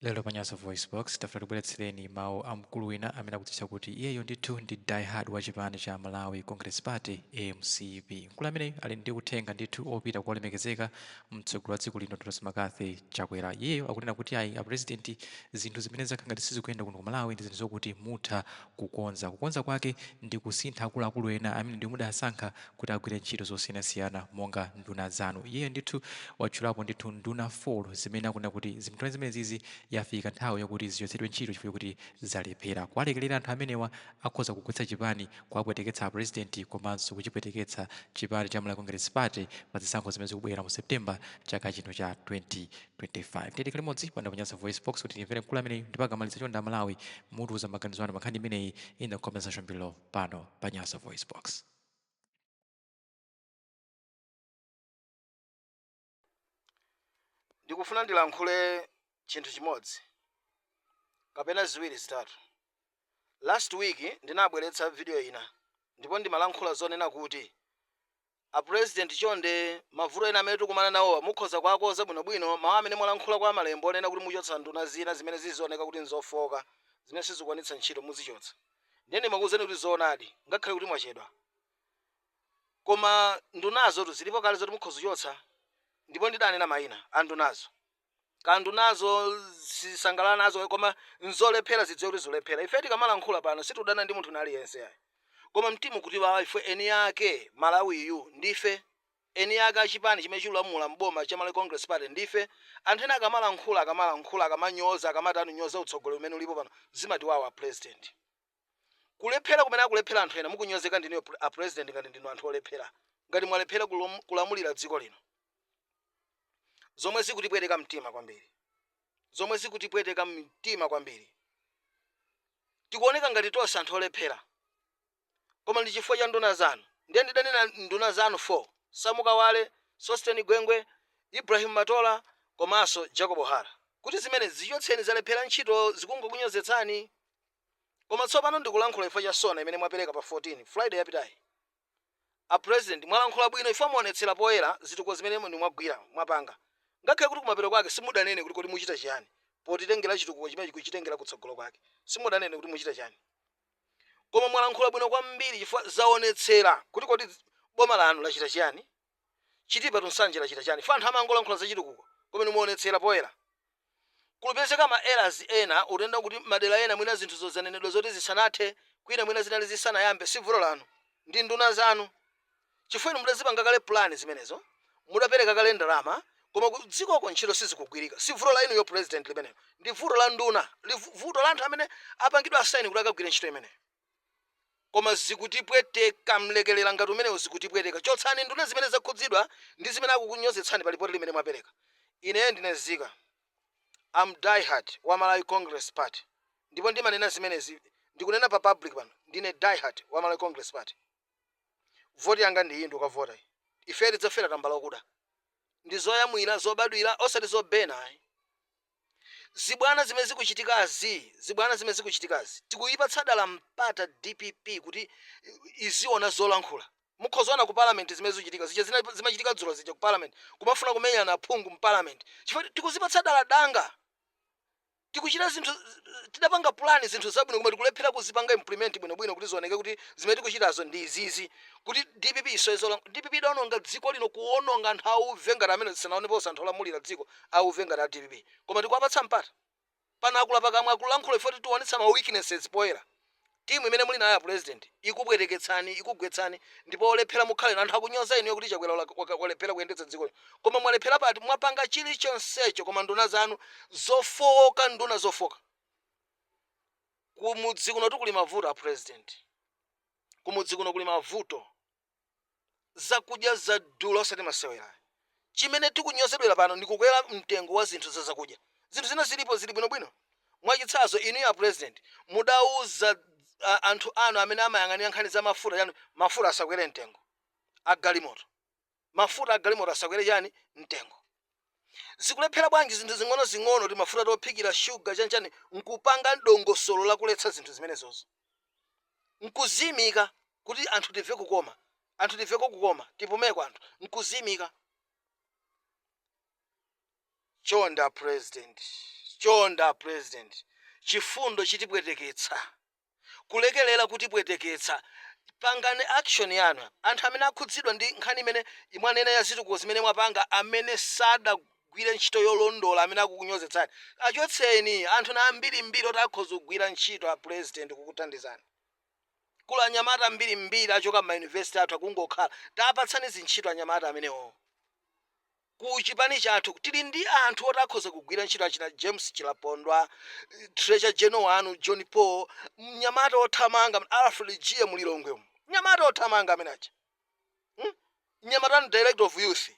Lelo Panyaso Voice Box tafuna kubweretsereni mawu a mkulu wina amene akudziwitsa kuti iyeyo ndithu ndi diehard wa chipani cha Malawi Congress Party MCP. Mkulu amene ali ndi uthenga ndithu opita kulemekezeka mtsogoleri wa dziko lino Dr. McCarthy Chakwera. Iyeyo akunena kuti ayi apresidenti zinthu zimene zakhala ngati sizikuyenda kuno ku Malawi ndi zinthu zokuti mutha kukonza kwake ndi kusintha akuluakulu ena amene ndi mudasankha kuti agwire ntchito zosiyanasiyana monga nduna zanu. Iyeyo ndithu watchulapo ndithu nduna 4 zimene akunena kuti zimene zimenezi yafika nthawi yakuti zichotsedwe ntchito chifukwa kuti zalephera kuwalekerera anthu amenewa akhoza kugwetsa chipani kuwapweteketsa president komanso kuchipweteketsa chipani cha Malawi Congress Party pa zisankho zimene zikubwera mu Septemba chaka chino cha 2025. Tete kalimodzi panda Panyaso Voice Box kuti timvere mkulu amene ndipakamaliza chonda Malawi mutiuza maganizo anu mankhani imeneyi in the comment section below pano Panyaso Voice Box. Ndikufuna ndilankhule chinthu chimodzi kapena ziwiri zitatu. Last week ndinabweretsa video ina ndipo ndimalankhula zonena kuti a president chonde mavuto ena amene tikumana nawo mukhoza kwakoza bwinobwino mawu amene mwalankhula kwa malembo onena kuti muchotsa nduna zina zimene zizioneka kuti nzofoka zimene sizikwanitsa ntchito muzichotsa. Ndiye ndimakuwuzeni kuti zoonadi ngakhale kuti mwachedwa koma ndunazo zilipo kale zoti mukhoza kuchotsa ndipo ndidanena mayina a ndunazo. Kandu nazo zisangalala nazo koma nzolephera zidziwe kuti zolephera. Ife tikamalankhula pano situdana ndi munthu aliyense ayi. Koma mtima kuti wa ife eni yake Malawiyu ndife eni yake achipani chimene chilamula mboma cha Malawi Congress Party ndife. Anthu ena akamalankhula akamanyoza akamatanu nyoza utsogoleri umene ulipo pano zimatiwawa president. Kulephera kumene akulephera anthu ena mukunyozeka ndiniyo a president ngati ndinu anthu olephera. Ngati mwalephera kulamulira dziko lino. Zomwe zikutipweteka mtima kwambiri. Zomwe zikutipweteka mtima kwambiri. Tikuoneka ngati tonse anthu olephera. Koma ndi chifukwa cha nduna zanu. Ndiye ndidanena nduna zanu 4. Samuka Wale, Sosteni Gwengwe, Ibrahim Matola, komanso Jacob Hara. Kuti zimene zichotseni zalephera ntchito zikungokunyozetsani. Koma tsopano ndikulankhula chifukwa cha sona imene mwapereka pa 14 Friday yapitayi. A president mwalankhula bwino ifo muonetsera poyera zituko zimene mwagwira mwapanga. Ngakhale kuti kumapero kwake simudanene kuti muchita chiyani. Potitengera chitukuko chimene chikuchitengera kutsogolo kwake. Simudanene kuti muchita chiyani. Koma mwalankhula bwino kwambiri chifukwa zaonetsera kuti boma lanu lachita chiyani. Chitipa tunsanje lachita chiyani. Fa anthu amangolankhula za chitukuko koma muonetsera poyera. Kulupezeka ma errors ena utenda kuti madera ena mwina zinthu zozanenedwa zoti zisanathe kwina mwina zinali zisanayambe sivulo lanu ndi nduna zanu. Chifukwa inu mudazipanga kale plan zimenezo. Mudapereka kale ndalama. Koma dziko ntchito sizikugwirika. Si vuto la inu yo president limeneyo. Ndi vuto la nduna. Vuto la anthu amene apangidwa asayini kuti akagwire ntchito imeneyo. Koma zikutipweteka mlekelera ngati umenewo zikutipweteka. Chotsani nduna zimene zakhudzidwa ndi zimene akukunyozetsani pa ripoti limene mwapereka. Ine ndinezika. I'm diehard wa Malawi Congress Party. Ndipo ndimanena zimenezi ndikunena pa public pano. Ndine diehard wa Malawi Congress Party. Voti yanga ndi inu ukavota. Ife tidzafera tambala okuda. Ndi zoyamwira zobadwira osati zobena. Zibwana zimene zikuchitikazi tikuyipatsa dala mpata DPP kuti iziona zolankhula. Mukhozaona ku parliament zimene zikuchitika zimachitika dzulo zija ku parliament kumafuna kumenyana phungu mu parliament. Chifukwa tikuzipatsa dala danga. Tikuchita zinthu tidapanga plan zinthu zabwino koma tikulephera kuzipanga implement bwinobwino kuti zioneke kuti zimene tikuchitazo ndi izizi kuti DPP isoezola DPP daononga dziko lino kuononga anthu auve ngati amene zisanaonepo anthu olamulira dziko auve ngati a DPP koma tikuwapatsa mpata pana akula pakamwa akulankhula ifoti tionetsa ma weaknesses poyera. Timu imene muli nayo president ikupweteketsani ikugwetsani ndipo olephera mukhale anthu akunyoza inu kuti Chakwera walephera kuyendetsa dziko koma mwalephera pati mwapanga chilichonsecho koma nduna zanu zofoka nduna zofoka. Kumudzi kuno kuli mavuto a president. Kumudzi kuno kuli mavuto zakudya za dula osati masewera. Chimene tikunyozedwera pano ndikukwera mtengo wa zinthu za zakudya. Zinthu zina zilipo zili bwinobwino. Mwachitsazo inu ya president mudauza anthu anu amene amayang'anira nkhani za mafuta yani mafuta asakwere mtengo. Agalimoto. Mafuta agalimoto asakwere yani mtengo. Zikulephera bwanji zinthu zing'ono kuti mafuta tophikira sugar chanchani nkupanga ndongosolo la kuletsa zinthu zimenezozo. Nkuzimika kuti anthu timve kukoma. Anthu timve kukoma tipumeko anthu nkuzimika. Chonda president chonda president chifundo chitipweteketsa kulekelela kutipweteketsa pangane action yanu anthu amene akhudzidwa ndi nkhani imene imwanena ya zitukuko zimene mwapanga amene sadagwire ntchito yolondola amene akukunyozetsani achotseni anthu na ambirimbiri oti akhoza kugwira ntchito a president kukuthandizani kula anyamata ambirimbiri achoka m'mayunivesiti athu akungokhala tapatsani zintchito anyamata amenewo ku chipani chathu tili ndi anthu oti akhoza kugwira ntchito achina James Chilapondwa Treasure General wanu John Paul mnyamata othamanga Alfred G Mulilongwe mnyamata othamanga amenacha mnyamata director of youth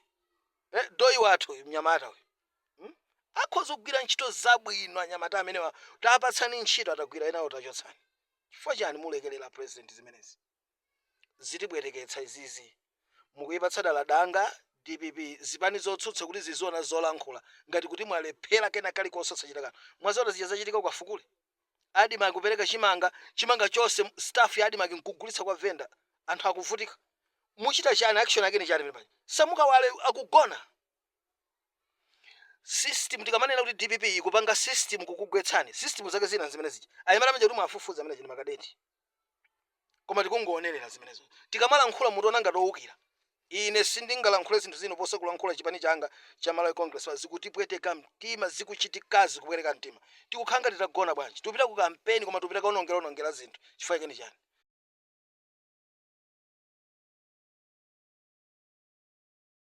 doi wathu mnyamata uyu akhoza kugwira ntchito zabwino anyamata amenewa tapatsani ntchito atagwira enawo tachotsani chifukwa chani mulekelela president zimenezi zitibweteketsa izizi mukuyipatsa dala danga DPP zipani zotsutsa kuti ziziona zolankhula ngati kuti mwalephera kena kali kosatsa chitakano mwazoona zija zachitika kwa Fukule adima kupereka chimanga chose staff ya adima nkugulitsa kwa venda anthu akuvutika muchita chani action yake ni chani pali samuka wale akugona system tikamanena kuti DPP ikupanga system kukugwetsani system zake zina zimene ziji ayimala manje kuti mwafufuza amene chini makadeti koma tikungoonelera zimenezo tikamala nkhula mutu onanga towukira ine sindingalankhule zinthu zino posa kulankhula chipani changa cha Malawi Congress zikutipweteka mtima zikuchitikazi kupweteka mtima tikukhanga titagona bwanji tupita ku campaign koma tupita kaonongera zinthu chifukwa chani